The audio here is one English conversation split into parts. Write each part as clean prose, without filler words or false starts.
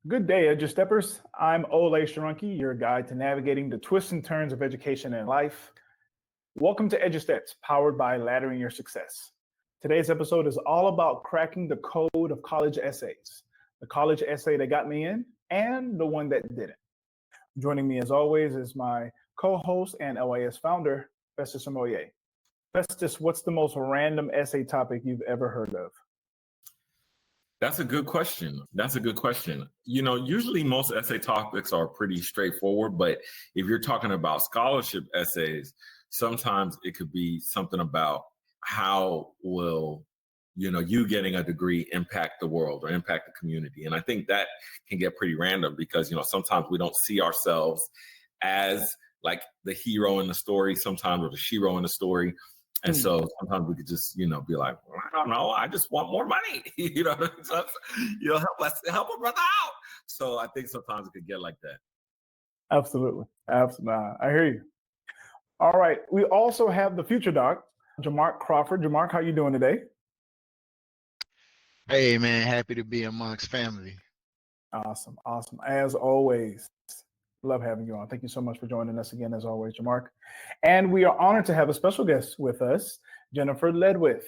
Good day, Edu Steppers. I'm Olay, your guide to navigating the twists and turns of education and life. Welcome to Edu Steps, powered by Laddering Your Success. Today's episode is all about cracking the code of college essays, the college essay that got me in and the one that didn't. Joining me as always is my co-host and LYS founder, Festus from Olay. Festus, what's the most random essay topic you've ever heard of? That's a good question. Usually most essay topics are pretty straightforward, but if you're talking about scholarship essays, sometimes it could be something about how will, you getting a degree impact the world or impact the community. And I think that can get pretty random because, sometimes we don't see ourselves as like the hero in the story, sometimes or the shero in the story. And so sometimes we could just, be like, well, I don't know, I just want more money, help a brother out. So I think sometimes it could get like that. Absolutely. I hear you. All right. We also have the future doc, Jamark Crawford. Jamark, how you doing today? Hey, man, happy to be amongst family. Awesome. As always, love having you on. Thank you so much for joining us again, as always, Jamark. And we are honored to have a special guest with us, Jennifer Ledwith.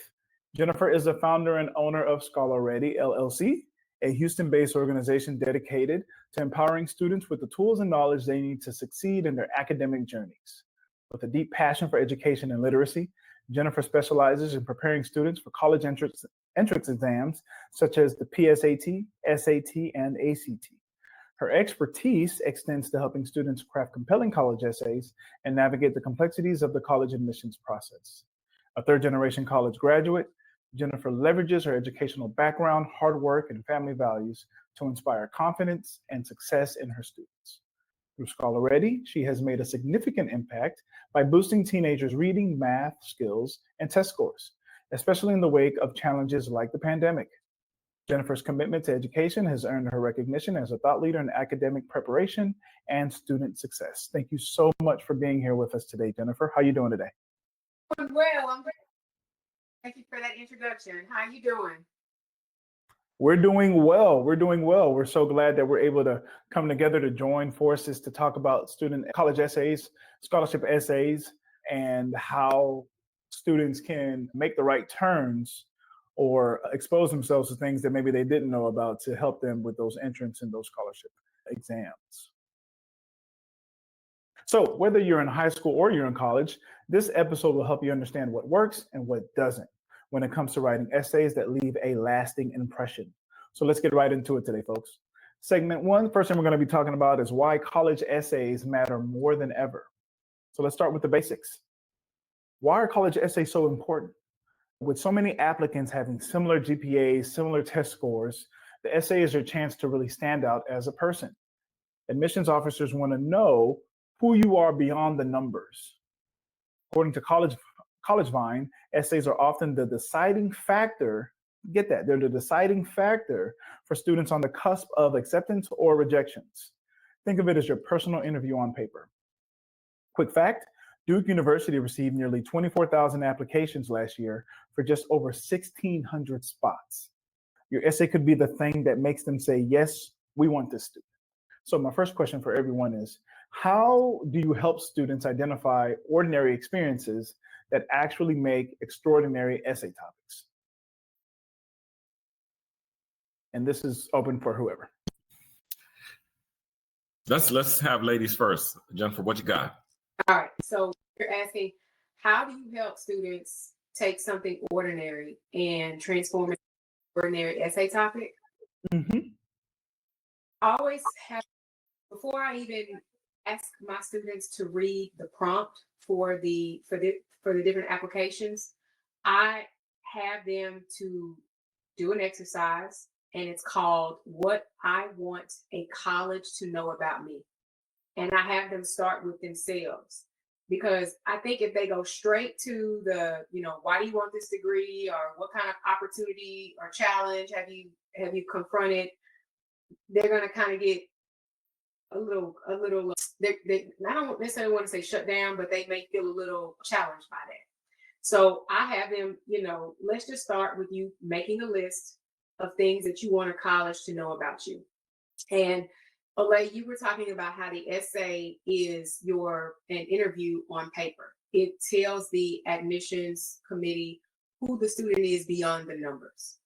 Jennifer is the founder and owner of Scholar-Ready, LLC, a Houston-based organization dedicated to empowering students with the tools and knowledge they need to succeed in their academic journeys. With a deep passion for education and literacy, Jennifer specializes in preparing students for college entrance exams, such as the PSAT, SAT, and ACT. Her expertise extends to helping students craft compelling college essays and navigate the complexities of the college admissions process. A third-generation college graduate, Jennifer leverages her educational background, hard work, and family values to inspire confidence and success in her students. Through Scholar-Ready, she has made a significant impact by boosting teenagers' reading, math skills, and test scores, especially in the wake of challenges like the pandemic. Jennifer's commitment to education has earned her recognition as a thought leader in academic preparation and student success. Thank you so much for being here with us today, Jennifer. How are you doing today? I'm great. Thank you for that introduction. How are you doing? We're doing well. We're so glad that we're able to come together to join forces to talk about student college essays, scholarship essays, and how students can make the right turns or expose themselves to things that maybe they didn't know about to help them with those entrance and those scholarship exams. So whether you're in high school or you're in college, this episode will help you understand what works and what doesn't when it comes to writing essays that leave a lasting impression. So let's get right into it today, folks. Segment one, first thing we're going to be talking about is why college essays matter more than ever. So let's start with the basics. Why are college essays so important? With so many applicants having similar GPAs, similar test scores, the essay is your chance to really stand out as a person. Admissions officers want to know who you are beyond the numbers. According to CollegeVine, essays are often the deciding factor, get that, they're the deciding factor for students on the cusp of acceptance or rejections. Think of it as your personal interview on paper. Quick fact, Duke University received nearly 24,000 applications last year for just over 1,600 spots. Your essay could be the thing that makes them say, yes, we want this student. So my first question for everyone is, how do you help students identify ordinary experiences that actually make extraordinary essay topics? And this is open for whoever. Let's have ladies first. Jennifer, what you got? All right. So you're asking, how do you help students take something ordinary and transform it into an ordinary essay topic? Mm-hmm. I always have, before I even ask my students to read the prompt for the different applications, I have them to do an exercise, and it's called What I Want a College to Know About Me. And I have them start with themselves, because I think if they go straight to the, why do you want this degree, or what kind of opportunity or challenge have you confronted, they're going to kind of get a little. I don't necessarily want to say shut down, but they may feel a little challenged by that. So I have them, let's just start with you making a list of things that you want a college to know about you. And Olay, you were talking about how the essay is an interview on paper. It tells the admissions committee who the student is beyond the numbers.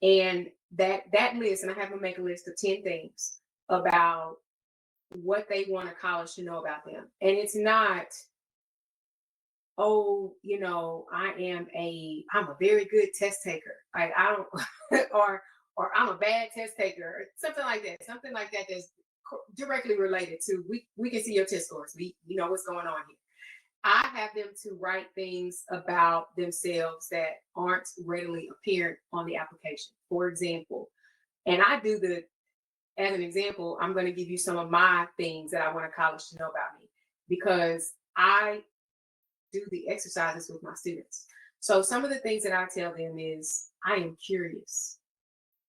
And that list, and I have them make a list of 10 things about what they want a college to know about them. And it's not, oh, I'm a very good test taker. Like I don't, or I'm a bad test taker, or something like that. Something like that that's directly related to we can see your test scores. We know what's going on here. I have them to write things about themselves that aren't readily apparent on the application. For example, and as an example, I'm going to give you some of my things that I want a college to know about me, because I do the exercises with my students. So some of the things that I tell them is I am curious.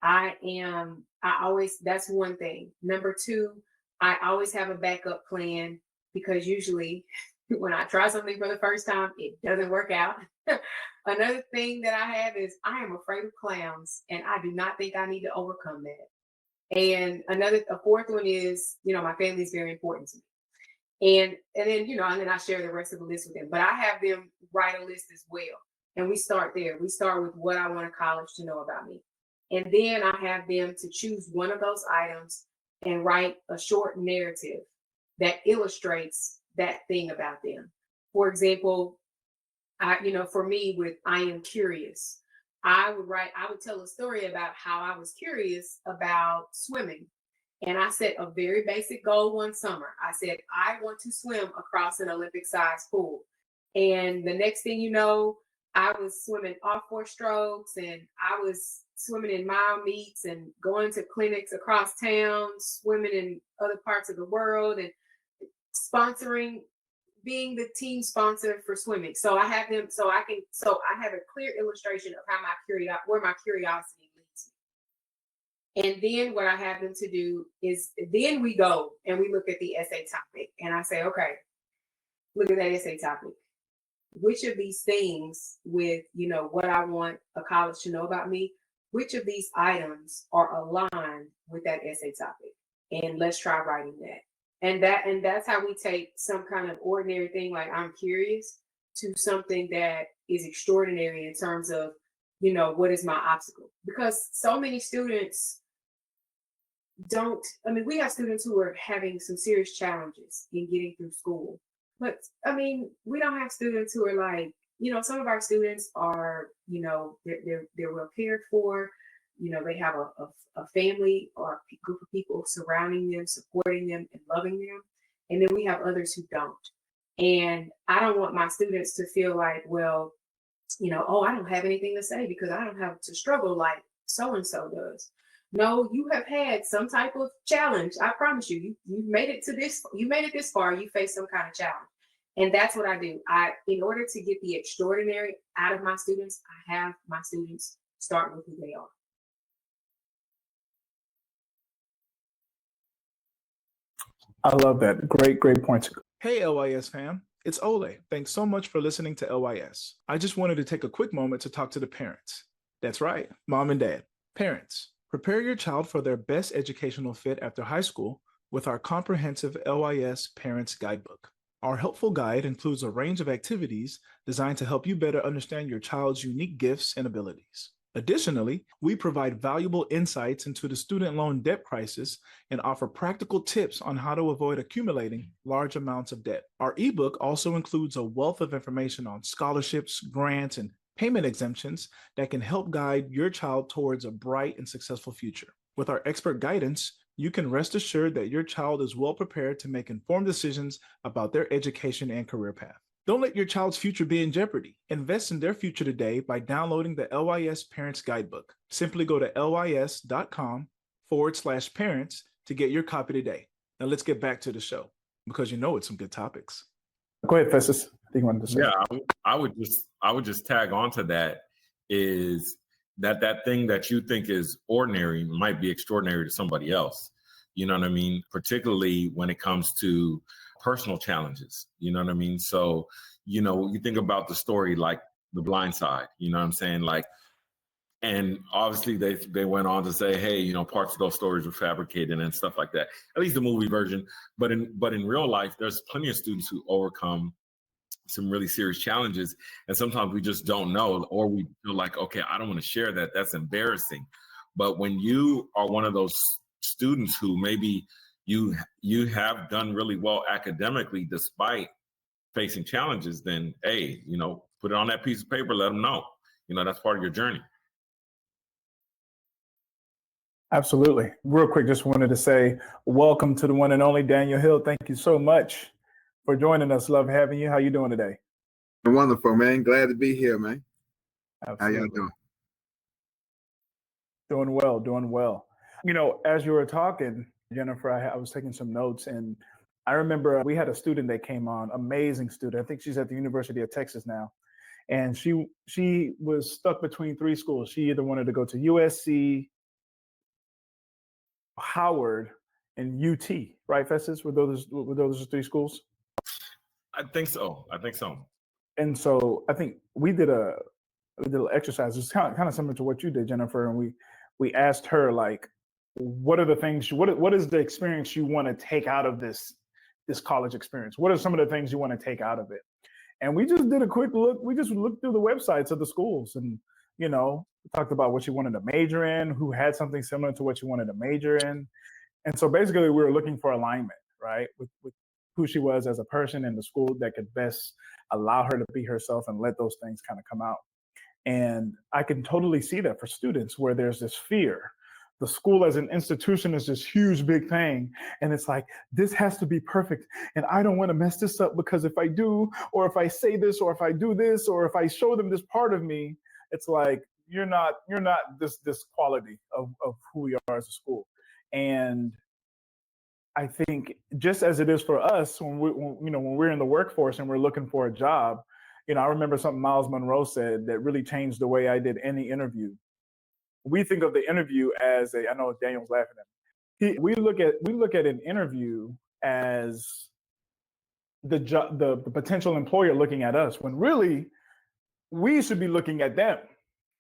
That's one thing. Number two, I always have a backup plan, because usually when I try something for the first time, it doesn't work out. Another thing that I have is I am afraid of clowns, and I do not think I need to overcome that. And a fourth one is, my family is very important to me. And then I share the rest of the list with them. But I have them write a list as well. And we start there. We start with what I want a college to know about me. And then I have them to choose one of those items and write a short narrative that illustrates that thing about them. For example, for me, with I am curious, I would tell a story about how I was curious about swimming. And I set a very basic goal one summer. I said, I want to swim across an Olympic-sized pool. And the next thing you know, I was swimming off 4 strokes, and I was swimming in mile meets and going to clinics across town, swimming in other parts of the world, and being the team sponsor for swimming. So I have them, I have a clear illustration of how where my curiosity leads me. And then what I have them to do is, then we go and we look at the essay topic, and I say, okay, look at that essay topic. Which of these things with, what I want a college to know about me, which of these items are aligned with that essay topic? And let's try writing that. And that's how we take some kind of ordinary thing like I'm curious to something that is extraordinary in terms of, what is my obstacle? Because so many students we have students who are having some serious challenges in getting through school. But we don't have students who are like, some of our students are, they're well cared for. They have a family or a group of people surrounding them, supporting them, and loving them. And then we have others who don't. And I don't want my students to feel like, well, I don't have anything to say because I don't have to struggle like so-and-so does. No, you have had some type of challenge. I promise you, you made it this far, you face some kind of challenge. And that's what I do. In order to get the extraordinary out of my students, I have my students start with who they are. I love that. Great points. Hey, LYS fam. It's Olay. Thanks so much for listening to LYS. I just wanted to take a quick moment to talk to the parents. That's right, mom and dad. Parents, prepare your child for their best educational fit after high school with our comprehensive LYS Parents Guidebook. Our helpful guide includes a range of activities designed to help you better understand your child's unique gifts and abilities. Additionally, we provide valuable insights into the student loan debt crisis and offer practical tips on how to avoid accumulating large amounts of debt. Our ebook also includes a wealth of information on scholarships, grants, and payment exemptions that can help guide your child towards a bright and successful future. With our expert guidance, you can rest assured that your child is well prepared to make informed decisions about their education and career path. Don't let your child's future be in jeopardy. Invest in their future today by downloading the LYS Parents Guidebook. Simply go to lys.com/parents to get your copy today. Now let's get back to the show, because it's some good topics. Go ahead, Festus. I think you wanted to say. Yeah, I would just tag on to that, is that thing that you think is ordinary might be extraordinary to somebody else. You know what I mean? Particularly when it comes to personal challenges. You know what I mean? So, you think about the story like The Blind Side, you know what I'm saying? Like, And obviously they went on to say, hey, you know, parts of those stories were fabricated and stuff like that, at least the movie version. But in real life, there's plenty of students who overcome some really serious challenges. And sometimes we just don't know, or we feel like, okay, I don't want to share that. That's embarrassing. But when you are one of those students who maybe you have done really well academically despite facing challenges, then, hey, you know, put it on that piece of paper, let them know, you know, that's part of your journey. Absolutely. Real quick, just wanted to say welcome to the one and only Daniel Hill. Thank you so much for joining us. Love having you. How you doing today? Wonderful, man. Glad to be here, man. Absolutely. How y'all doing? Doing well, doing well. You know, as you were talking, Jennifer, I was taking some notes, and I remember we had a student that came on, amazing student. I think she's at the University of Texas now. And she was stuck between three schools. She either wanted to go to USC, Howard, and UT, right, Festus? Were those the three schools? I think so. And so I think we did a little exercise. It's kind of similar to what you did, Jennifer. And we asked her, like, what are the things, what is the experience you want to take out of this college experience? What are some of the things you want to take out of it? And we just did a quick look. We just looked through the websites of the schools and, you know, talked about what you wanted to major in, who had something similar to what you wanted to major in. And so basically we were looking for alignment, right, with who she was as a person in the school that could best allow her to be herself and let those things kind of come out. And I can totally see that for students where there's this fear. The school as an institution is this huge, big thing. And it's like, this has to be perfect. And I don't want to mess this up, because if I do, or if I say this, or if I do this, or if I show them this part of me, it's like, you're not this quality of who we are as a school. And I think just as it is for us, when we're in the workforce and we're looking for a job, you know, I remember something Miles Monroe said that really changed the way I did any interview. We think of the interview as I know Daniel's laughing at me. We look at an interview as the potential employer looking at us, when really we should be looking at them.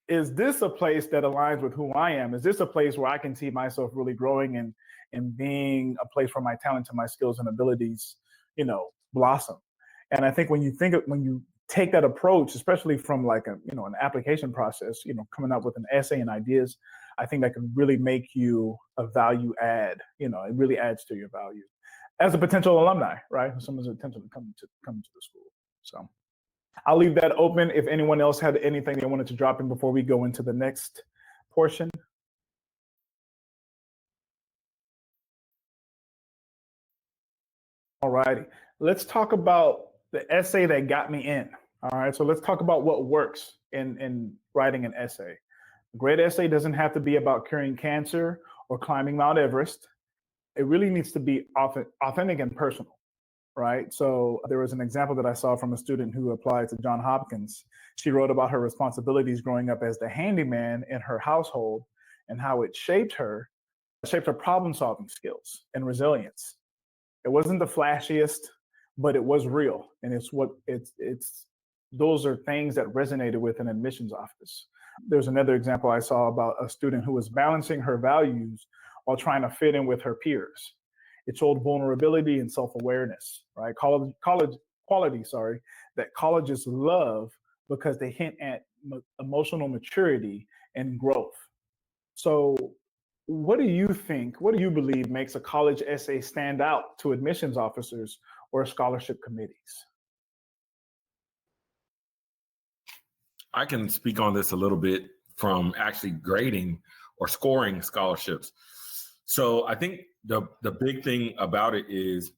Is this a place that aligns with who I am? Is this a place where I can see myself really growing and being a place where my talents and my skills and abilities, you know, blossom? And I think when you take that approach, especially from like an application process, you know, coming up with an essay and ideas, I think that can really make you a value add. You know, it really adds to your value as a potential alumni, right? Someone's intention to come to the school. So I'll leave that open if anyone else had anything they wanted to drop in before we go into the next portion. All righty, let's talk about the essay that got me in. All right, so let's talk about what works in writing an essay. A great essay doesn't have to be about curing cancer or climbing Mount Everest. It really needs to be authentic and personal, right? So there was an example that I saw from a student who applied to Johns Hopkins. She wrote about her responsibilities growing up as the handyman in her household and how it shaped her problem-solving skills and resilience. It wasn't the flashiest, but it was real, and it's those are things that resonated with an admissions office. There's another example I saw about a student who was balancing her values while trying to fit in with her peers. It showed vulnerability and self-awareness, right? Qualities that colleges love because they hint at emotional maturity and growth. So what do you believe makes a college essay stand out to admissions officers or scholarship committees? I can speak on this a little bit from actually grading or scoring scholarships. So I think the big thing about it is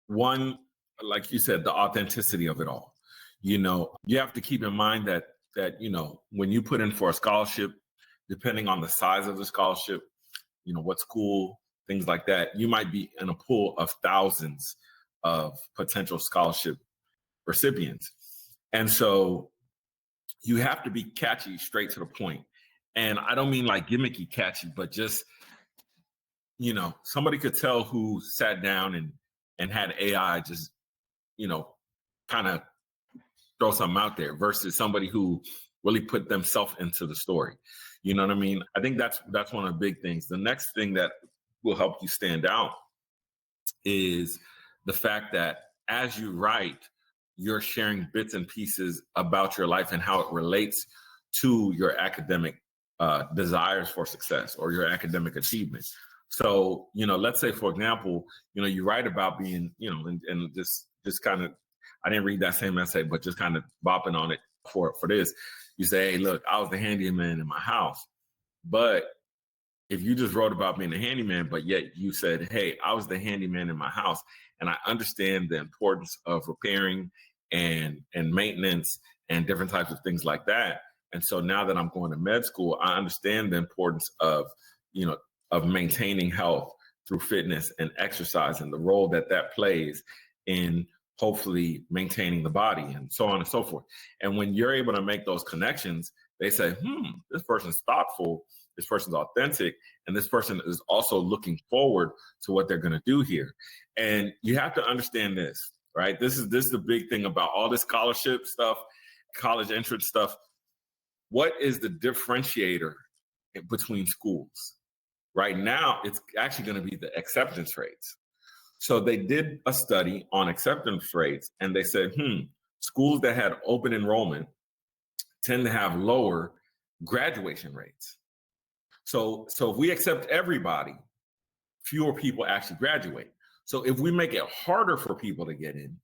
one, like you said, the authenticity of it all. You know, you have to keep in mind that you know, when you put in for a scholarship, depending on the size of the scholarship, you know, what school, things like that, you might be in a pool of thousands of potential scholarship recipients. And so you have to be catchy, straight to the point. And I don't mean like gimmicky catchy, but just, you know, somebody could tell who sat down and had AI just, you know, kind of throw something out there versus somebody who really put themselves into the story. You know what I mean? I think that's one of the big things. The next thing that will help you stand out is the fact that as you write, you're sharing bits and pieces about your life and how it relates to your academic desires for success or your academic achievements. So, let's say, for example, you write about being, and just kind of, I didn't read that same essay, but just kind of bopping on it for this. You say, hey, look, I was the handyman in my house. But if you just wrote about being a handyman, but yet you said, hey, I was the handyman in my house, and I understand the importance of repairing and maintenance and different types of things like that. And so now that I'm going to med school, I understand the importance of, of maintaining health through fitness and exercise and the role that plays in hopefully maintaining the body and so on and so forth. And when you're able to make those connections, they say, this person's thoughtful, this person's authentic, and this person is also looking forward to what they're going to do here. And you have to understand this, right? This is the big thing about all this scholarship stuff, college entrance stuff. What is the differentiator between schools? Right now, it's actually going to be the acceptance rates. So they did a study on acceptance rates, and they said, schools that had open enrollment tend to have lower graduation rates. So if we accept everybody, fewer people actually graduate. So if we make it harder for people to get in,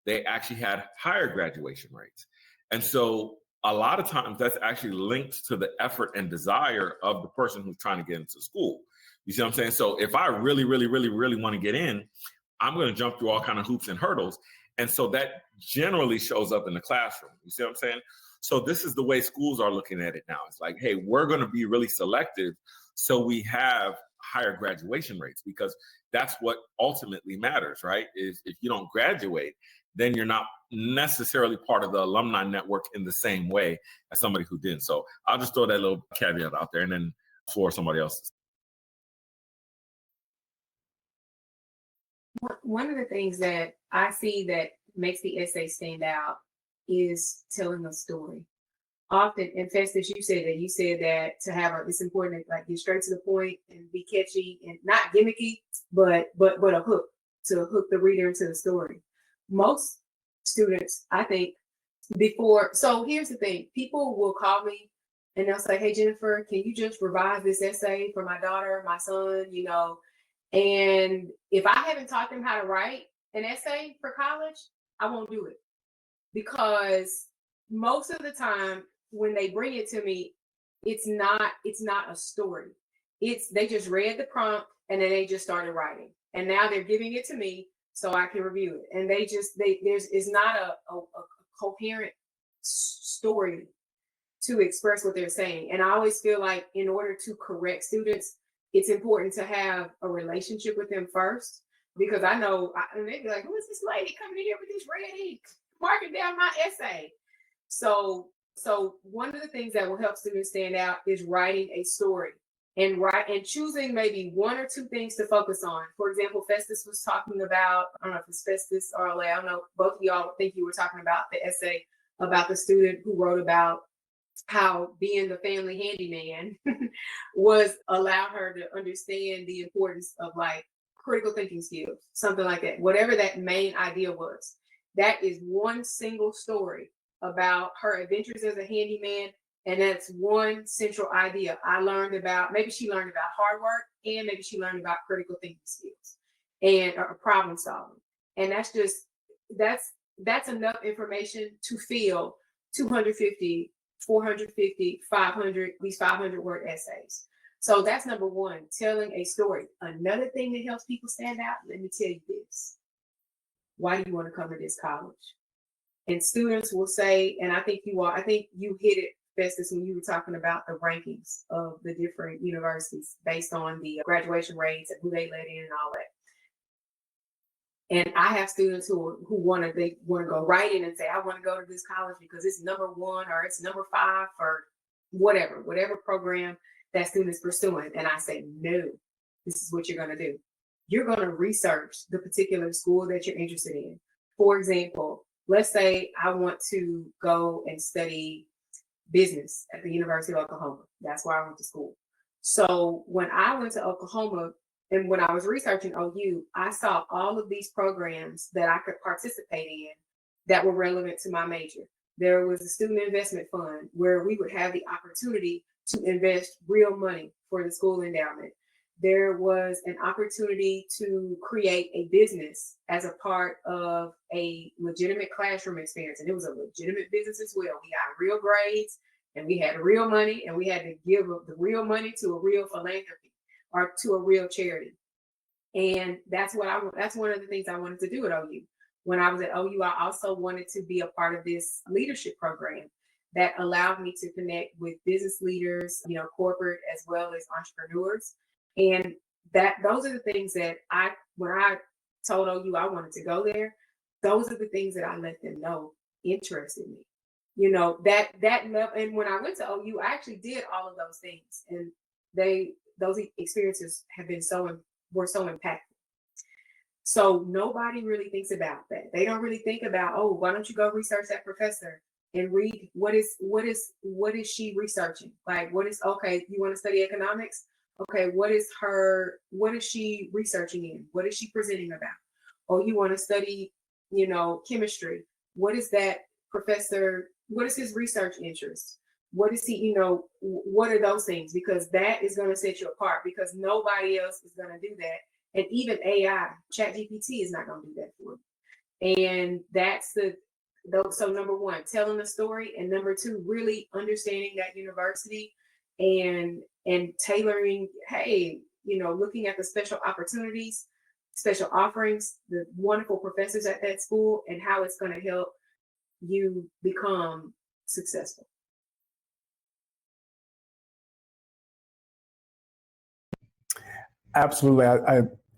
they actually had higher graduation rates. And so a lot of times that's actually linked to the effort and desire of the person who's trying to get into school. You see what I'm saying? So if I really, really, really, really want to get in, I'm going to jump through all kinds of hoops and hurdles. And so that generally shows up in the classroom. You see what I'm saying? So this is the way schools are looking at it now. It's like, hey, we're going to be really selective so we have higher graduation rates, because that's what ultimately matters, right? Is if you don't graduate, then you're not necessarily part of the alumni network in the same way as somebody who didn't. So I'll just throw that little caveat out there and then for somebody else. One of the things that I see that makes the essay stand out is telling a story. Often, and Festus, you said that to have it's important to get straight to the point and be catchy and not gimmicky, but a hook to hook the reader into the story. Most students, I think, so here's the thing, people will call me and they'll say, hey, Jennifer, can you just revise this essay for my daughter, my son, and if I haven't taught them how to write an essay for college, I won't do it, because most of the time when they bring it to me, it's not a story. They just read the prompt and then they just started writing, and now they're giving it to me so I can review it. And it's not a coherent story to express what they're saying. And I always feel like in order to correct students, it's important to have a relationship with them first, because I know they'd be like, who is this lady coming in here with this red ink, marking down my essay? So one of the things that will help students stand out is writing a story and choosing maybe one or two things to focus on. For example, Festus was talking about, I don't know if it's Festus or Olay, I don't know, both of y'all think you were talking about the essay about the student who wrote about how being the family handyman was allowed her to understand the importance of critical thinking skills, something like that. Whatever that main idea was, that is one single story about her adventures as a handyman. And that's one central idea. Maybe she learned about hard work, and maybe she learned about critical thinking skills and problem solving. And that's enough information to fill 250, 450, 500, these 500 word essays. So that's number one, telling a story. Another thing that helps people stand out, let me tell you this. Why do you want to come to this college? And students will say, and I think you hit it, Festus, when you were talking about the rankings of the different universities based on the graduation rates and who they let in and all that. And I have students who want to go right in and say, I want to go to this college because it's number 1 or it's number 5 or whatever program that student is pursuing. And I say, no, this is what you're going to do. You're going to research the particular school that you're interested in. For example, let's say I want to go and study business at the University of Oklahoma. That's where I went to school. So when I went to Oklahoma and when I was researching OU, I saw all of these programs that I could participate in that were relevant to my major. There was a student investment fund where we would have the opportunity to invest real money for the school endowment. There was an opportunity to create a business as a part of a legitimate classroom experience. And it was a legitimate business as well. We got real grades and we had real money and we had to give the real money to a real philanthropy or to a real charity. And that's one of the things I wanted to do at OU. When I was at OU, I also wanted to be a part of this leadership program that allowed me to connect with business leaders, corporate as well as entrepreneurs. And those are the things that when I told OU I wanted to go there, those are the things that I let them know interested me. That level. And when I went to OU, I actually did all of those things, and those experiences were so impactful. So nobody really thinks about that. They don't really think about, oh, why don't you go research that professor and read what is she researching? Like, okay, you want to study economics? Okay, what is she researching in? What is she presenting about? Oh, you want to study, chemistry? What is that professor? What is his research interest? What is he, what are those things? Because that is going to set you apart, because nobody else is going to do that. And even AI, ChatGPT is not going to do that for you. And that's so number one, telling the story. And number two, really understanding that university and tailoring, looking at the special opportunities, special offerings, the wonderful professors at that school, and how it's going to help you become successful. Absolutely.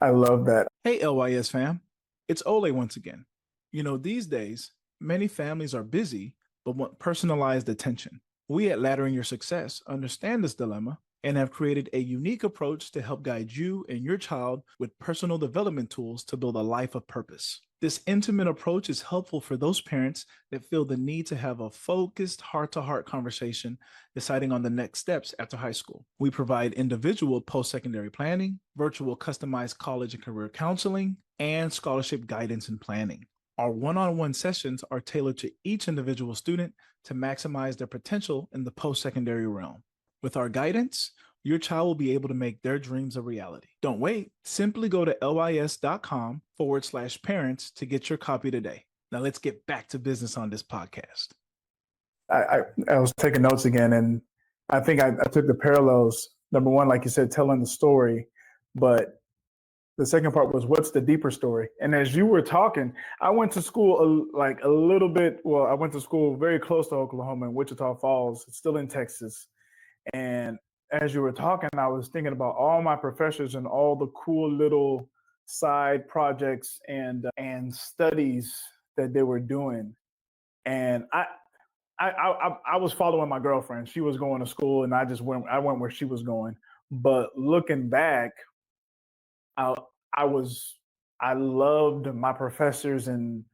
I love that. Hey, LYS fam. It's Olay once again. These days, many families are busy, but want personalized attention. We at Laddering Your Success understand this dilemma and have created a unique approach to help guide you and your child with personal development tools to build a life of purpose. This intimate approach is helpful for those parents that feel the need to have a focused heart-to-heart conversation deciding on the next steps after high school. We provide individual post-secondary planning, virtual customized college and career counseling, and scholarship guidance and planning. Our one-on-one sessions are tailored to each individual student to maximize their potential in the post-secondary realm. With our guidance, your child will be able to make their dreams a reality. Don't wait. Simply go to lys.com/parents to get your copy today. Now let's get back to business on this podcast. I was taking notes again, and I think I took the parallels. Number one, like you said, telling the story, but the second part was, what's the deeper story? And as you were talking, I went to school I went to school very close to Oklahoma in Wichita Falls. It's still in Texas. And as you were talking, I was thinking about all my professors and all the cool little side projects and studies that they were doing. And I was following my girlfriend. She was going to school, and I went where she was going. But looking back, I loved my professors, and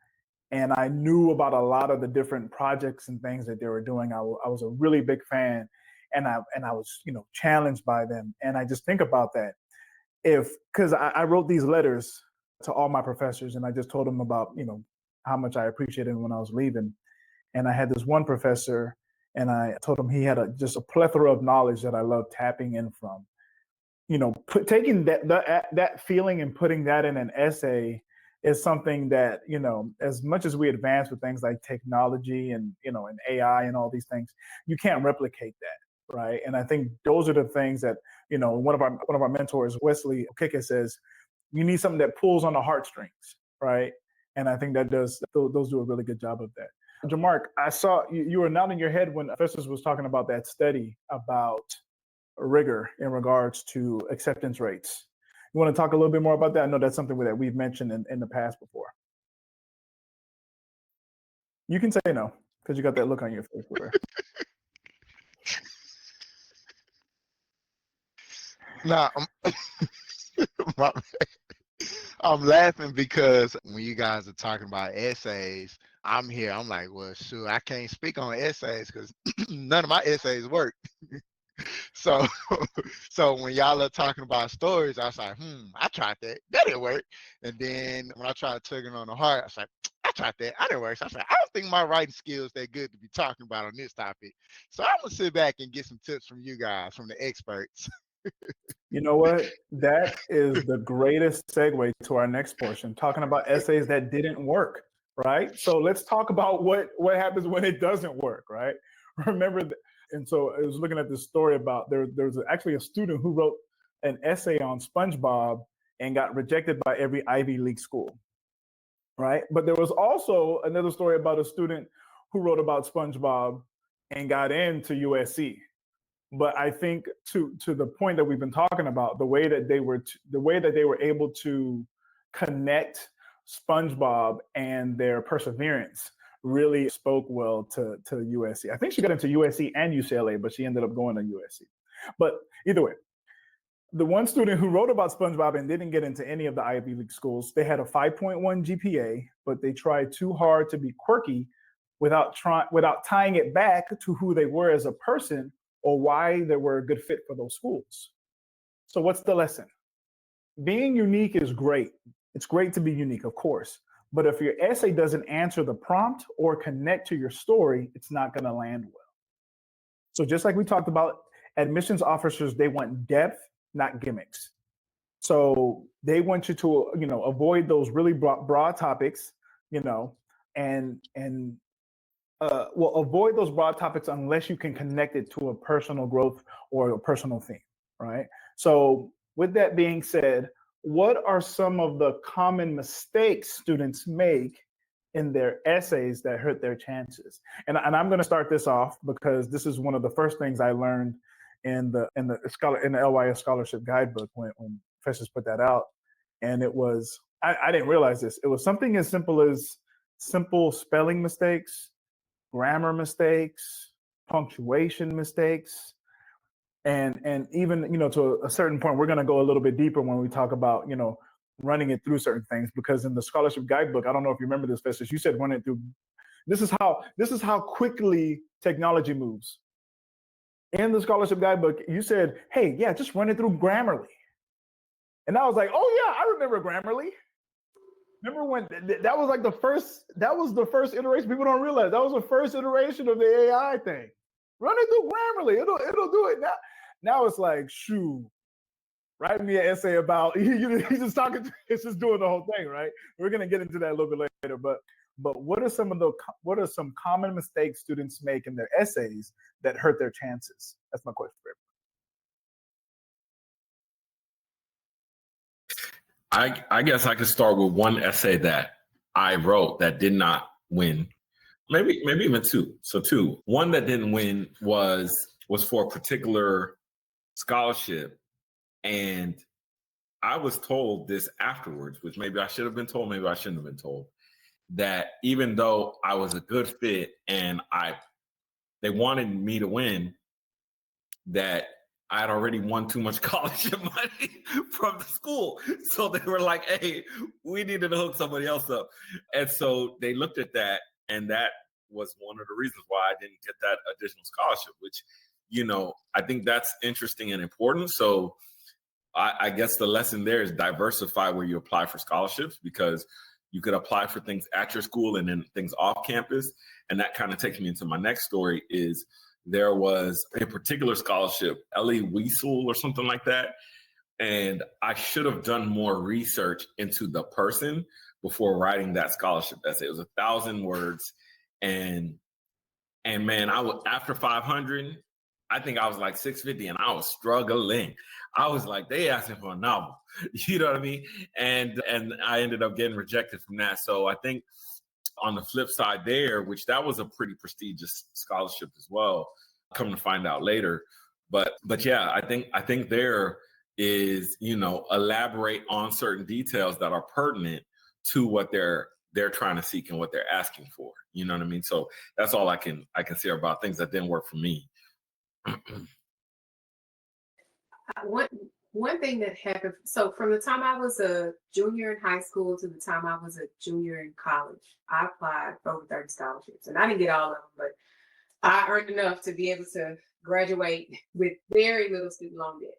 I knew about a lot of the different projects and things that they were doing. I was a really big fan, and I was challenged by them. And I just think about that, because I wrote these letters to all my professors, and I just told them about how much I appreciated them when I was leaving. And I had this one professor, and I told him he had just a plethora of knowledge that I loved tapping in from. Taking that feeling and putting that in an essay is something that, as much as we advance with things like technology and, and AI and all these things, you can't replicate that, right? And I think those are the things that, one of our mentors, Wesley Okeke, says, you need something that pulls on the heartstrings, right? And I think those do a really good job of that. Jamark, I saw you were nodding your head when Festus was talking about that study about rigor in regards to acceptance rates. You want to talk a little bit more about that? I know that's something that we've mentioned in the past before. You can say no, because you got that look on your face. Nah, I'm laughing because when you guys are talking about essays, I'm here. I'm like, well, shoot, I can't speak on essays because none of my essays work. So, so when y'all are talking about stories, I was like, I tried that. That didn't work. And then when I tried tugging on the heart, I was like, I tried that. I didn't work. So I was like, I don't think my writing skills that good to be talking about on this topic. So I'm gonna sit back and get some tips from you guys, from the experts. You know what? That is the greatest segue to our next portion, talking about essays that didn't work, right? So let's talk about what happens when it doesn't work, right? Remember, and so I was looking at this story about there's actually a student who wrote an essay on SpongeBob and got rejected by every Ivy League school, right? But there was also another story about a student who wrote about SpongeBob and got into USC. But I think to the point that we've been talking about, the way that they were able to connect SpongeBob and their perseverance really spoke well to USC. I think she got into USC and UCLA, but she ended up going to USC. But either way, the one student who wrote about SpongeBob and didn't get into any of the Ivy League schools, they had a 5.1 GPA, but they tried too hard to be quirky without tying it back to who they were as a person or why they were a good fit for those schools. So what's the lesson? Being unique is great. It's great to be unique, of course. But if your essay doesn't answer the prompt or connect to your story, it's not going to land well. So just like we talked about, admissions officers, they want depth, not gimmicks. So they want you to, avoid those really broad topics, and avoid those broad topics unless you can connect it to a personal growth or a personal theme, right? So with that being said, what are some of the common mistakes students make in their essays that hurt their chances? And I'm going to start this off because this is one of the first things I learned in the LYS Scholarship Guidebook when Festus put that out. And it was, I didn't realize this. It was something as simple as simple spelling mistakes, grammar mistakes, punctuation mistakes, and even to a certain point, we're going to go a little bit deeper when we talk about running it through certain things, because in the scholarship guidebook, I don't know if you remember this, Festus, you said run it through. This is how quickly technology moves. In the scholarship guidebook, you said, hey, yeah, just run it through Grammarly. And I was like, oh yeah, I remember Grammarly. Remember when that was like the first iteration? People don't realize that was the first iteration of the AI thing. Run it through Grammarly. It'll do it now. Now it's like, shoo, write me an essay about he's just talking. It's just doing the whole thing, right? We're gonna get into that a little bit later. But what are some common mistakes students make in their essays that hurt their chances? That's my question for everybody. I guess I could start with one essay that I wrote that did not win. Maybe even two. So two. One that didn't win was for a particular scholarship. And I was told this afterwards, which maybe I should have been told, maybe I shouldn't have been told, that even though I was a good fit and they wanted me to win, that I had already won too much scholarship money from the school. So they were like, hey, we needed to hook somebody else up. And so they looked at that, and that was one of the reasons why I didn't get that additional scholarship, which, I think that's interesting and important. So I guess the lesson there is diversify where you apply for scholarships, because you could apply for things at your school and then things off campus. And that kind of takes me into my next story. Is there was a particular scholarship, LYS or something like that. And I should have done more research into the person before writing that scholarship essay. It was 1,000 words. And man, after 500, I think I was like 650 and I was struggling. I was like, they asking for a novel, you know what I mean? And I ended up getting rejected from that. So I think on the flip side there, which that was a pretty prestigious scholarship as well, come to find out later. But yeah, I think there is, elaborate on certain details that are pertinent to what they're trying to seek and what they're asking for. You know what I mean? So that's all I can say about things that didn't work for me. one thing that happened, so from the time I was a junior in high school to the time I was a junior in college, I applied for over 30 scholarships. And I didn't get all of them, but I earned enough to be able to graduate with very little student loan debt.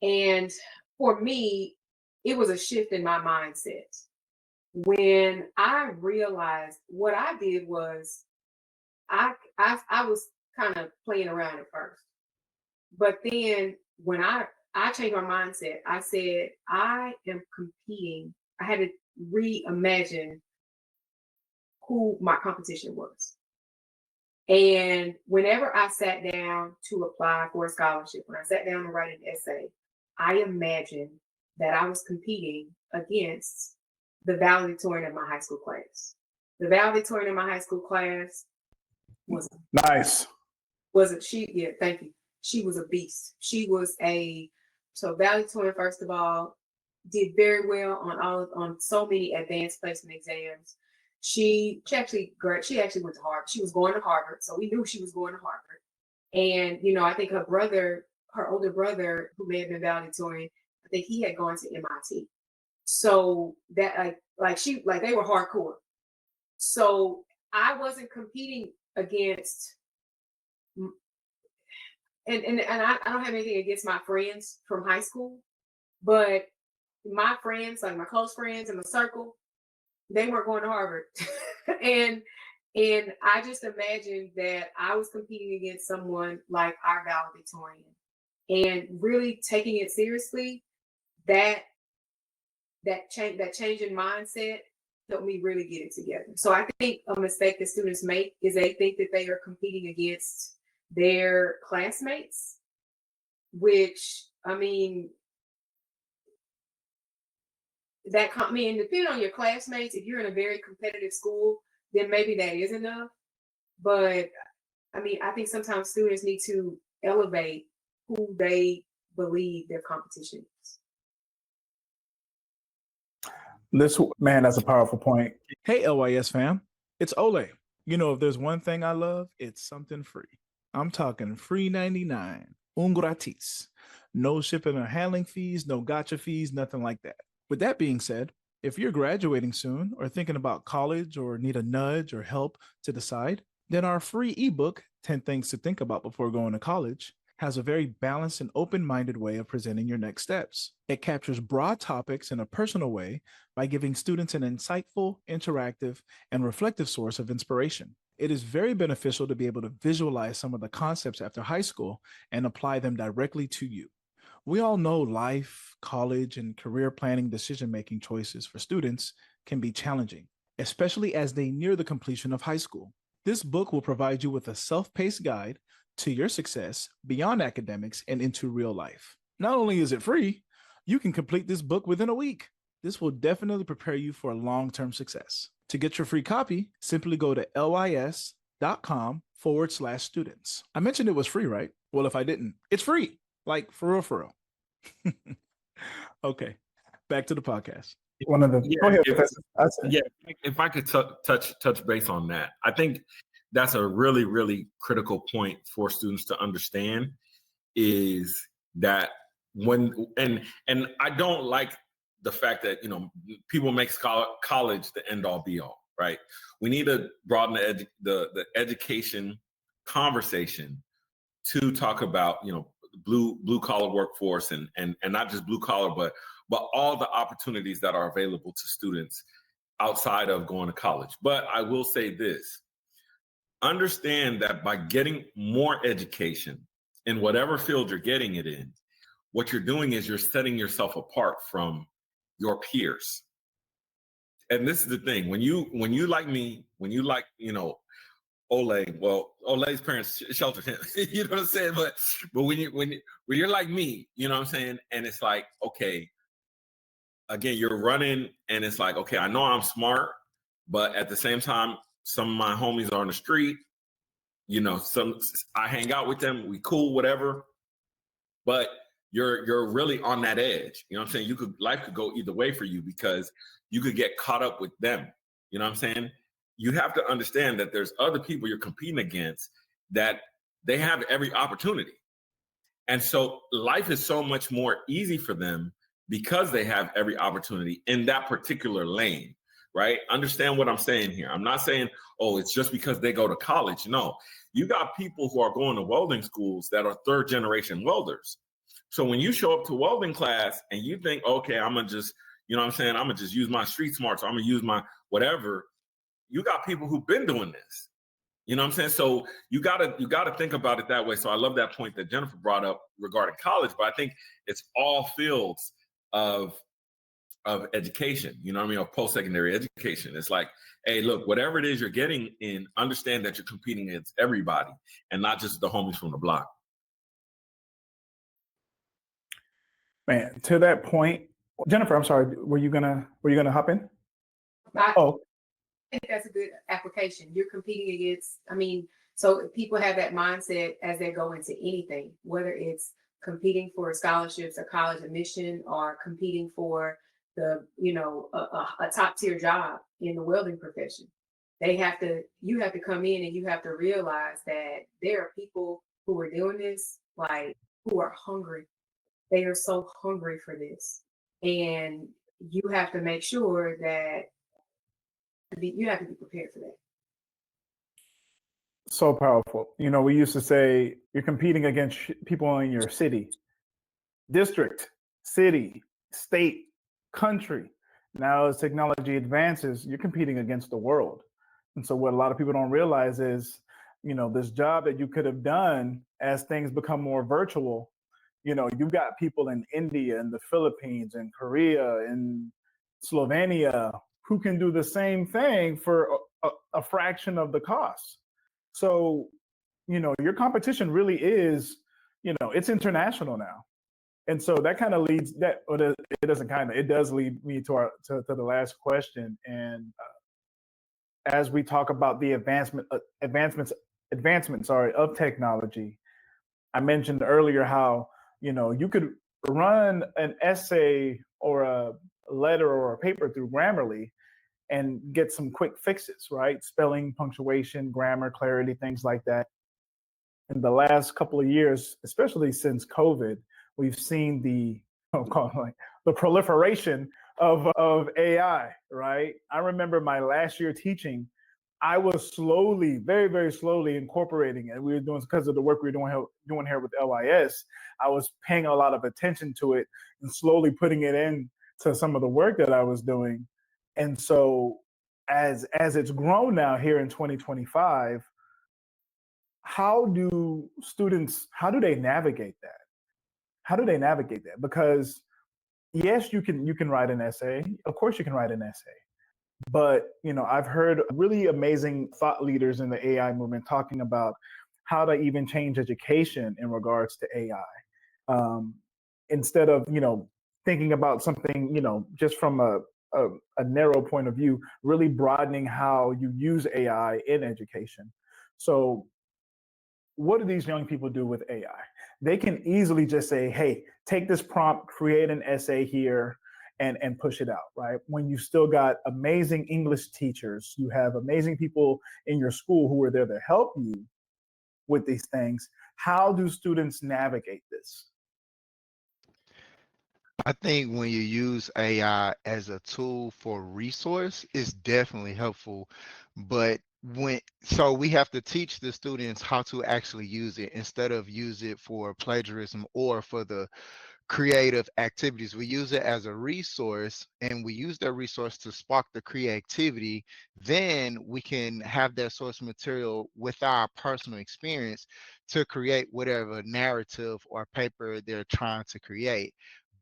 And for me, it was a shift in my mindset. When I realized what I did was I was kind of playing around at first. But then when I changed my mindset, I said, I am competing. I had to reimagine who my competition was. And whenever I sat down to apply for a scholarship, when I sat down to write an essay, I imagined that I was competing against the valedictorian of my high school class. The valedictorian of my high school class was Nice. thank you. She was a beast. She was so valedictorian, first of all, did very well on so many advanced placement exams. She actually went to Harvard. She was going to Harvard, so we knew she was going to Harvard. And I think her older brother, who may have been valedictorian, I think he had gone to MIT. So that they were hardcore. So I wasn't competing against, and I don't have anything against my friends from high school, but my friends, like my close friends in my circle, they weren't going to Harvard. and I just imagined that I was competing against someone like our valedictorian, and really taking it seriously. That change in mindset helped me really get it together. So I think a mistake that students make is they think that they are competing against their classmates, which depending on your classmates, if you're in a very competitive school, then maybe that is enough. But I think sometimes students need to elevate who they believe their competition is. That's a powerful point. Hey, LYS fam, it's Olay. If there's one thing I love, it's something free. I'm talking free 99, un gratis. No shipping or handling fees, no gotcha fees, nothing like that. With that being said, if you're graduating soon or thinking about college or need a nudge or help to decide, then our free ebook, 10 Things to Think About Before Going to College, has a very balanced and open-minded way of presenting your next steps. It captures broad topics in a personal way by giving students an insightful, interactive, and reflective source of inspiration. It is very beneficial to be able to visualize some of the concepts after high school and apply them directly to you. We all know life, college, and career planning decision-making choices for students can be challenging, especially as they near the completion of high school. This book will provide you with a self-paced guide to your success beyond academics and into real life. Not only is it free, you can complete this book within a week. This will definitely prepare you for long-term success. To get your free copy, simply go to lys.com/students. I mentioned it was free, right? Well, if I didn't, it's free. Like for real. Okay, back to the podcast. Go ahead. If I could touch base on that, I think that's a really, really critical point for students to understand, is that and I don't like the fact that people make college the end all be all, right? We need to broaden the education conversation to talk about blue collar workforce and not just blue collar, but all the opportunities that are available to students outside of going to college. But I will say this: understand that by getting more education in whatever field you're getting it in, what you're doing is you're setting yourself apart from your peers. And this is the thing: when you like me, when you like Olay, well, Olay's parents sheltered him. You know what I'm saying? But when you're like me, you know what I'm saying? And it's like, okay, again, you're running, and it's like, okay, I know I'm smart, but at the same time, some of my homies are on the street. I hang out with them, we cool, whatever. But you're really on that edge. You know what I'm saying? Life could go either way for you, because you could get caught up with them. You know what I'm saying? You have to understand that there's other people you're competing against that they have every opportunity. And so life is so much more easy for them because they have every opportunity in that particular lane, right? Understand what I'm saying here. I'm not saying, oh, it's just because they go to college. No, you got people who are going to welding schools that are third generation welders. So when you show up to welding class and you think, okay, I'm going to just, you know what I'm saying? I'm going to just use my street smarts, or I'm going to use my whatever. You got people who've been doing this. You know what I'm saying? So you gotta think about it that way. So I love that point that Jennifer brought up regarding college, but I think it's all fields of education, you know what I mean, of post-secondary education. It's like, hey, look, whatever it is you're getting in, understand that you're competing against everybody and not just the homies from the block. Man, to that point, Jennifer, I'm sorry, were you gonna hop in? Oh, I think that's a good application. You're competing against, so people have that mindset as they go into anything, whether it's competing for scholarships or college admission or competing for a top tier job in the welding profession. You have to come in and you have to realize that there are people who are doing this, like, who are hungry. They are so hungry for this. And you have to make sure that you have to be prepared for that. so powerful. You know, we used to say you're competing against people in your city, district, city, state, country. Now, as technology advances, you're competing against the world. And so, what a lot of people don't realize is, you know, this job that you could have done as things become more virtual, you know, you've got people in India and the Philippines and Korea and Slovenia who can do the same thing for a fraction of the cost. So, you know, your competition really is, you know, it's international now. And so that kind of leads that, or it doesn't kind of, it does lead me to the last question. And as we talk about the advancements of technology, I mentioned earlier how, you know, you could run an essay or a letter or a paper through Grammarly and get some quick fixes, right? Spelling, punctuation, grammar, clarity, things like that. In the last couple of years, especially since COVID, we've seen the proliferation of AI, right? I remember my last year teaching, I was slowly, very, very slowly incorporating it. We were doing, because of the work we were doing here with LYS, I was paying a lot of attention to it and slowly putting it in to some of the work that I was doing. And so as it's grown now here in 2025, how do they navigate that? How do they navigate that? Because yes, you can write an essay. Of course you can write an essay. But, you know, I've heard really amazing thought leaders in the AI movement talking about how to even change education in regards to AI. Instead of, you know, thinking about something, you know, just from a narrow point of view, really broadening how you use AI in education. So what do these young people do with AI? They can easily just say, hey, take this prompt, create an essay here, and push it out, right? When you still got amazing English teachers, you have amazing people in your school who are there to help you with these things. How do students navigate this? I think when you use AI as a tool for resource, it's definitely helpful. But so we have to teach the students how to actually use it instead of use it for plagiarism or for the creative activities. We use it as a resource, and we use that resource to spark the creativity. Then we can have that source material with our personal experience to create whatever narrative or paper they're trying to create.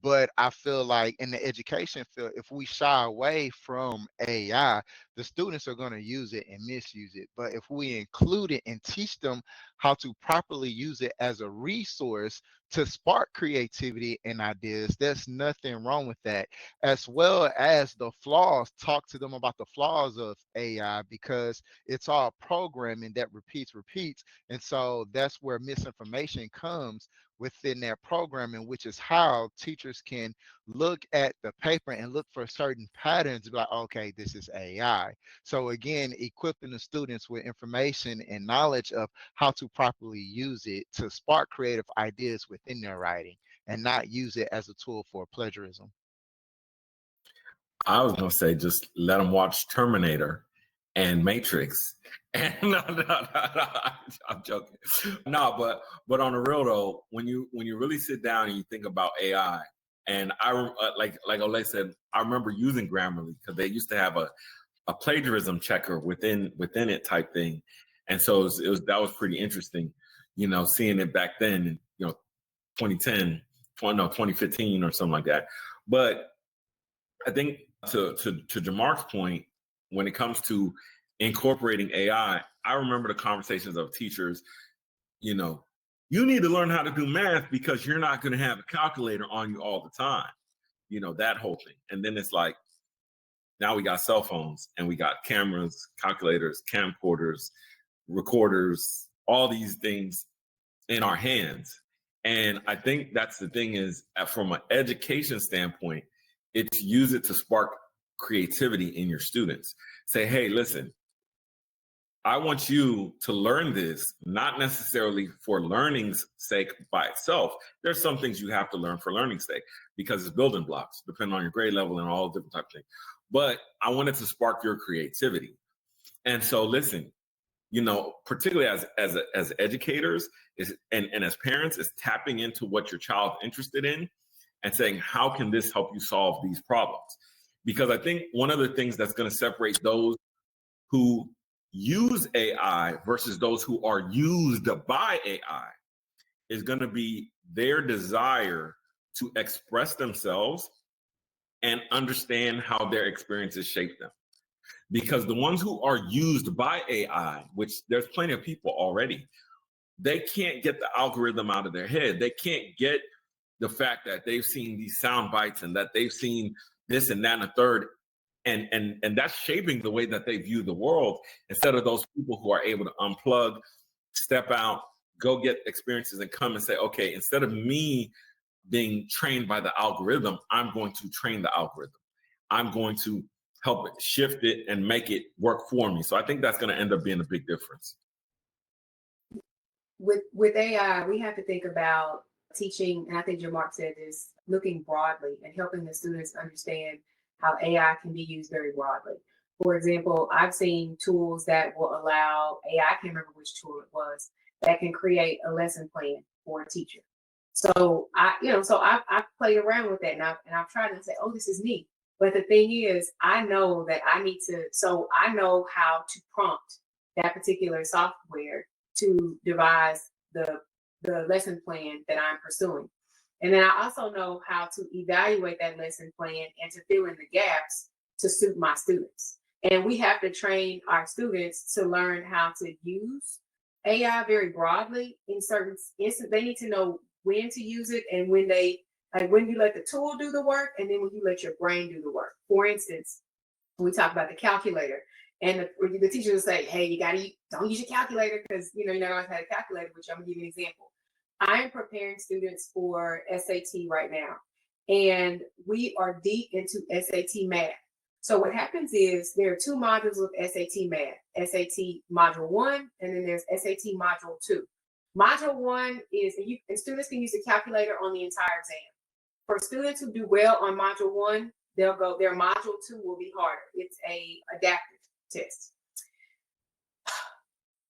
But I feel like in the education field, if we shy away from AI, the students are going to use it and misuse it. But if we include it and teach them how to properly use it as a resource to spark creativity and ideas, there's nothing wrong with that. As well as the flaws, talk to them about the flaws of AI, because it's all programming that repeats. And so that's where misinformation comes within that programming, which is how teachers can look at the paper and look for certain patterns, like, okay, this is AI. So again, equipping the students with information and knowledge of how to properly use it to spark creative ideas within their writing and not use it as a tool for plagiarism. I was gonna say just let them watch Terminator and Matrix. And no, I'm joking. No, but on the real though, when you really sit down and you think about AI, and I like Olay said, I remember using Grammarly because they used to have a plagiarism checker within it type thing, and so it was that was pretty interesting, seeing it back then, 2010, 2015 or something like that. But I think to Jamar's point, when it comes to incorporating AI, I remember the conversations of teachers, you need to learn how to do math because you're not going to have a calculator on you all the time, that whole thing. And then it's like, now we got cell phones and we got cameras, calculators, camcorders, recorders, all these things in our hands. And I think that's the thing is, from an education standpoint, it's use it to spark creativity in your students. Say, hey, listen, I want you to learn this, not necessarily for learning's sake by itself. There's some things you have to learn for learning's sake because it's building blocks, depending on your grade level and all different types of things. But I wanted to spark your creativity. And so listen, particularly as educators and as parents, is tapping into what your child's interested in and saying, how can this help you solve these problems? Because I think one of the things that's going to separate those who use AI versus those who are used by AI is going to be their desire to express themselves and understand how their experiences shape them. Because the ones who are used by AI, which there's plenty of people already, they can't get the algorithm out of their head. They can't get the fact that they've seen these sound bites and that they've seen this and that and a third. And that's shaping the way that they view the world, instead of those people who are able to unplug, step out, go get experiences and come and say, okay, instead of me being trained by the algorithm, I'm going to train the algorithm. I'm going to help it shift it and make it work for me. So I think that's going to end up being a big difference. With AI, we have to think about teaching, and I think Jamar said this, looking broadly and helping the students understand how AI can be used very broadly. For example, I've seen tools that will allow AI, I can't remember which tool it was, that can create a lesson plan for a teacher. So I've played around with that, and I've tried to say, oh, this is neat. But the thing is, I know that I know how to prompt that particular software to devise the lesson plan that I'm pursuing. And then I also know how to evaluate that lesson plan and to fill in the gaps to suit my students. And we have to train our students to learn how to use AI very broadly in certain instances. They need to know when to use it and when you let the tool do the work and then when you let your brain do the work. For instance, when we talk about the calculator, and the teacher will say, hey, don't use your calculator because you're not going to have a calculator, which I'm going to give you an example. I am preparing students for SAT right now, and we are deep into SAT math. So what happens is there are two modules of SAT math, SAT module 1, and then there's SAT module 2. Module 1 is, and students can use a calculator on the entire exam. For students who do well on module 1, their module 2 will be harder. It's a adaptive test.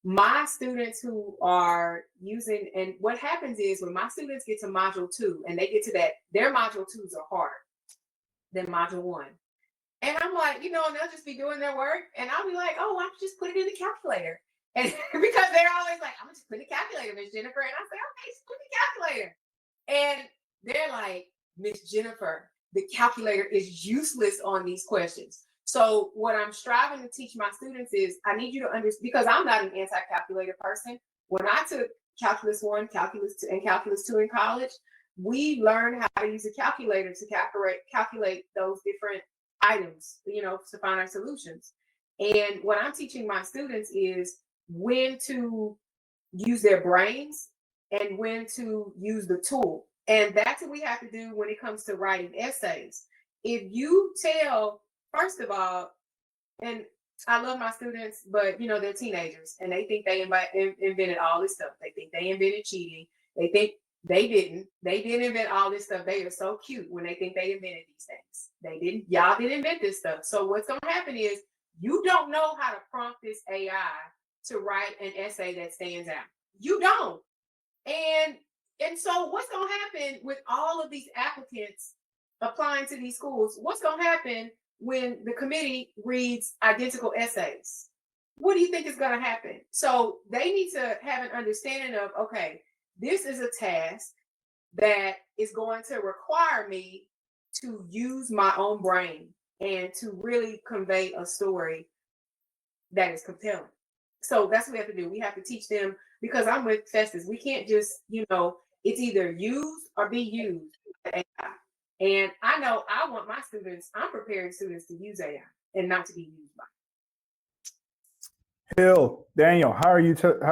My students who are using, and what happens is when my students get to module 2 and they get to that, their module 2s are harder than module 1. And I'm like, and they'll just be doing their work and I'll be like, oh, I just put it in the calculator. And because they're always like, I'm just put the calculator, Miss Jennifer. And I say, okay, just put the calculator. And they're like, Miss Jennifer, the calculator is useless on these questions. So what I'm striving to teach my students is I need you to understand, because I'm not an anti-calculator person. When I took Calculus 1, Calculus 2, and Calculus 2 in college, we learned how to use a calculator to calculate those different items, to find our solutions. And what I'm teaching my students is when to use their brains and when to use the tool. And that's what we have to do when it comes to writing essays. If you tell, first of all, and I love my students, but they're teenagers and they think they invented all this stuff. They think they invented cheating. They think they didn't. They didn't invent all this stuff. They are so cute when they think they invented these things. They didn't. Y'all didn't invent this stuff. So what's going to happen is you don't know how to prompt this AI to write an essay that stands out. You don't. And so what's going to happen with all of these applicants applying to these schools? What's going to happen when the committee reads identical essays? What do you think is going to happen? So they need to have an understanding of, okay, this is a task that is going to require me to use my own brain and to really convey a story that is compelling. So that's what we have to do. We have to teach them, because I'm with Festus. We can't just, it's either use or be used by AI. And I know I want my students, I'm preparing students to use AI and not to be used by it. Hill, Daniel, how are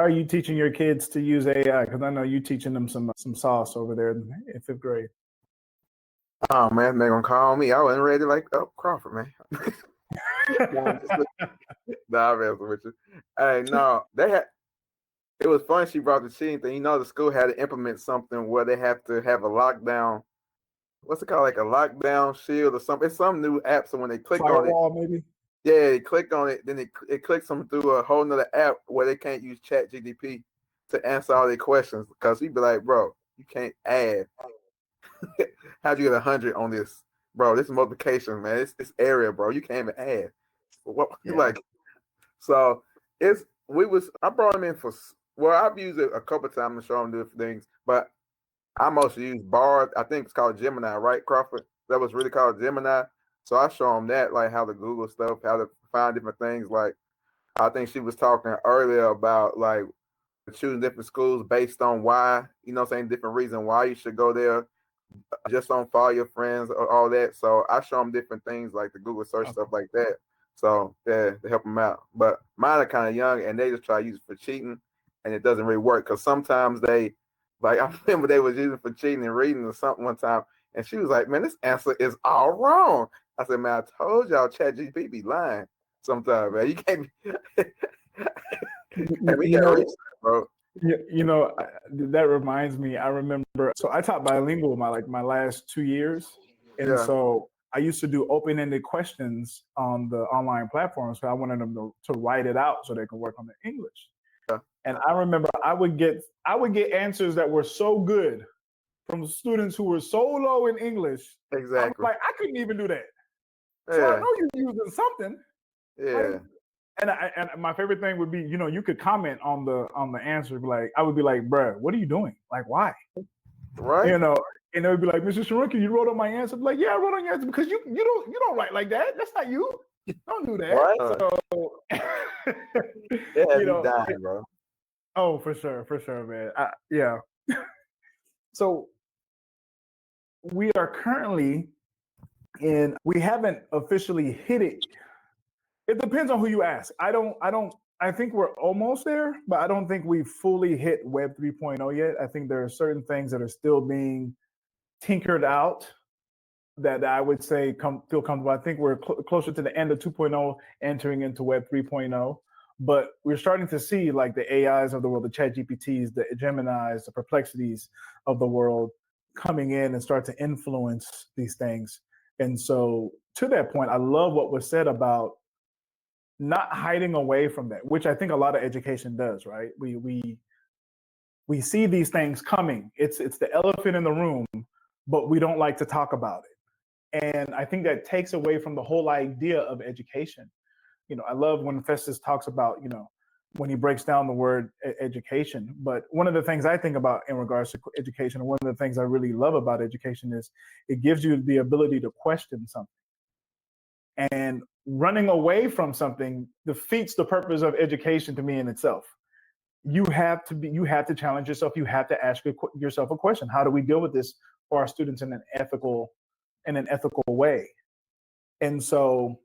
you teaching your kids to use AI? Because I know you teaching them some sauce over there in 5th grade. Oh man, they're gonna call me. I wasn't ready like Crawford, man. Nah, I'm messing with you. Hey, no, it was fun she brought the cheating thing. The school had to implement something where they have to have a lockdown. What's it called? Like a lockdown shield or something. It's some new app. So when they click Firewall, on it, maybe. Yeah, they click on it, then it clicks them through a whole nother app where they can't use ChatGPT to answer all their questions, because he'd be like, bro, you can't add. How'd you get 100 on this? Bro, this is multiplication, man. It's area, bro. You can't even add. What like? So I brought him in I've used it a couple of times to show him different things, but I mostly use Bard. I think it's called Gemini, right, Crawford? That was really called Gemini. So I show them that, like how to Google stuff, how to find different things. Like I think she was talking earlier about like choosing different schools based on why, different reason why you should go there. Just don't follow your friends or all that. So I show them different things like the Google search stuff like that. So yeah, to help them out. But mine are kind of young and they just try to use it for cheating, and it doesn't really work because sometimes I remember they was using it for cheating and reading or something one time, and she was like, "Man, this answer is all wrong." I said, "Man, I told y'all ChatGPT be lying sometimes, man. You can't be." And we got research, bro. That reminds me. I remember. So I taught bilingual my last 2 years, and so I used to do open-ended questions on the online platform. So I wanted them to write it out so they could work on the English. Yeah. And I remember I would get answers that were so good from students who were so low in English. Exactly. I couldn't even do that. So I know you're using something. Yeah. And my favorite thing would be, you could comment on the answer. I would be like, bruh, what are you doing? Like, why? Right. And they would be like, Mr. Sharunki, you wrote on my answer. Like, yeah, I wrote on your answer because you don't write like that. That's not you. Don't do that. Right. So you dying, bro. Oh, for sure, man. Yeah. So we are currently we haven't officially hit it. It depends on who you ask. I think we're almost there, but I don't think we've fully hit Web 3.0 yet. I think there are certain things that are still being tinkered out that I would say feel comfortable. I think we're closer to the end of 2.0, entering into Web 3.0. But we're starting to see like the AIs of the world, the ChatGPTs, the Geminis, the Perplexities of the world coming in and start to influence these things. And so to that point, I love what was said about not hiding away from that, which I think a lot of education does, right? We see these things coming. It's the elephant in the room, but we don't like to talk about it. And I think that takes away from the whole idea of education. I love when Festus talks about, when he breaks down the word education. But one of the things I think about in regards to education, and one of the things I really love about education is it gives you the ability to question something. And running away from something defeats the purpose of education to me in itself. You have to challenge yourself. You have to ask yourself a question. How do we deal with this for our students in an ethical way? And so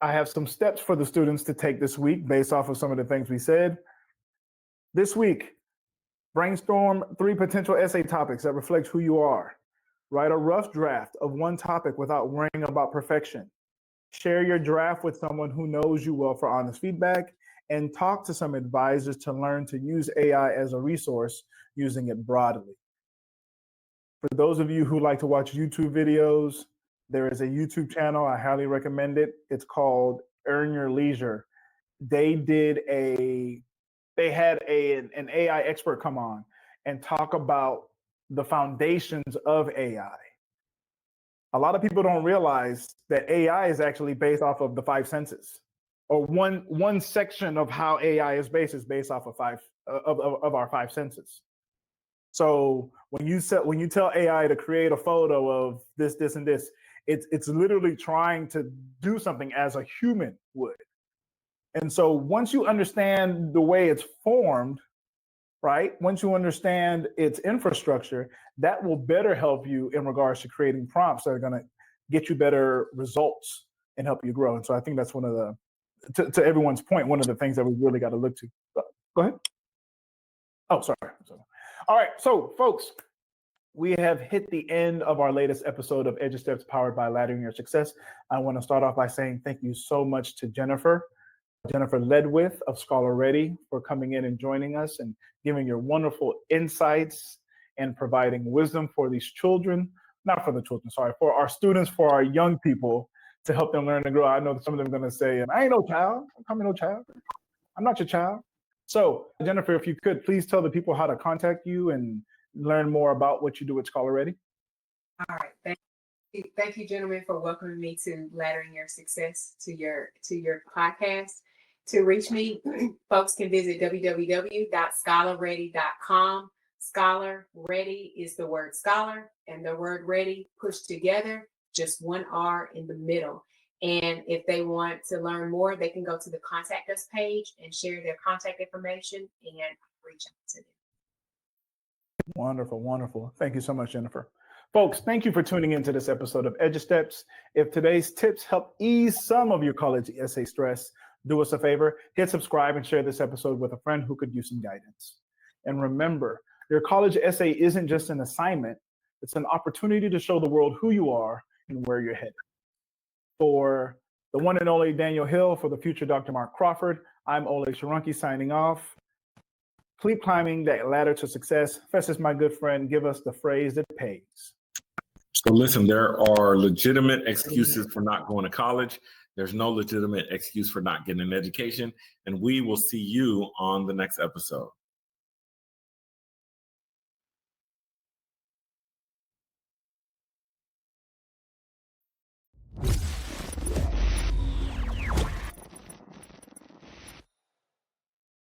I have some steps for the students to take this week based off of some of the things we said. This week, Brainstorm 3 potential essay topics that reflect who you are. Write a rough draft of one topic without worrying about perfection. Share your draft with someone who knows you well for honest feedback, and talk to some advisors to learn to use AI as a resource, using it broadly. For those of you who like to watch YouTube videos, there is a YouTube channel. I highly recommend it. It's called Earn Your Leisure. They had an AI expert come on and talk about the foundations of AI. A lot of people don't realize that AI is actually based off of the 5 senses, or one section of how AI is based off of our 5 senses. So when you tell AI to create a photo of this, and this, it's literally trying to do something as a human would. And so once you understand the way it's formed, right? Once you understand its infrastructure, that will better help you in regards to creating prompts that are going to get you better results and help you grow. And so I think that's one of the, to everyone's point, one of the things that we really got to look to. Go ahead. Oh, sorry. All right. So folks, we have hit the end of our latest episode of Edu Steps powered by Laddering Your Success. I want to start off by saying thank you so much to Jennifer Ledwith of Scholar Ready for coming in and joining us and giving your wonderful insights and providing wisdom for these children, not for the children, sorry, for our students, for our young people, to help them learn and grow. I know some of them are going to say, I ain't no child. I'm no child. I'm not your child. So Jennifer, if you could, please tell the people how to contact you and learn more about what you do at Scholar Ready. All right. Thank you, gentlemen, for welcoming me to Laddering Your Success, to your podcast. To reach me, folks can visit www.scholarready.com. Scholar Ready is the word scholar and the word ready pushed together, just one R in the middle. And if they want to learn more, they can go to the contact us page and share their contact information and reach out to them. Wonderful, wonderful. Thank you so much, Jennifer. Folks, thank you for tuning into this episode of Edu Steps. If today's tips help ease some of your college essay stress, do us a favor, hit subscribe and share this episode with a friend who could use some guidance. And remember, your college essay isn't just an assignment, it's an opportunity to show the world who you are and where you're headed. For the one and only Daniel Hill, for the future Dr. Mark Crawford, I'm Olay signing off. Keep climbing that ladder to success. Festus, my good friend, give us the phrase that pays. So listen, there are legitimate excuses for not going to college. There's no legitimate excuse for not getting an education. And we will see you on the next episode.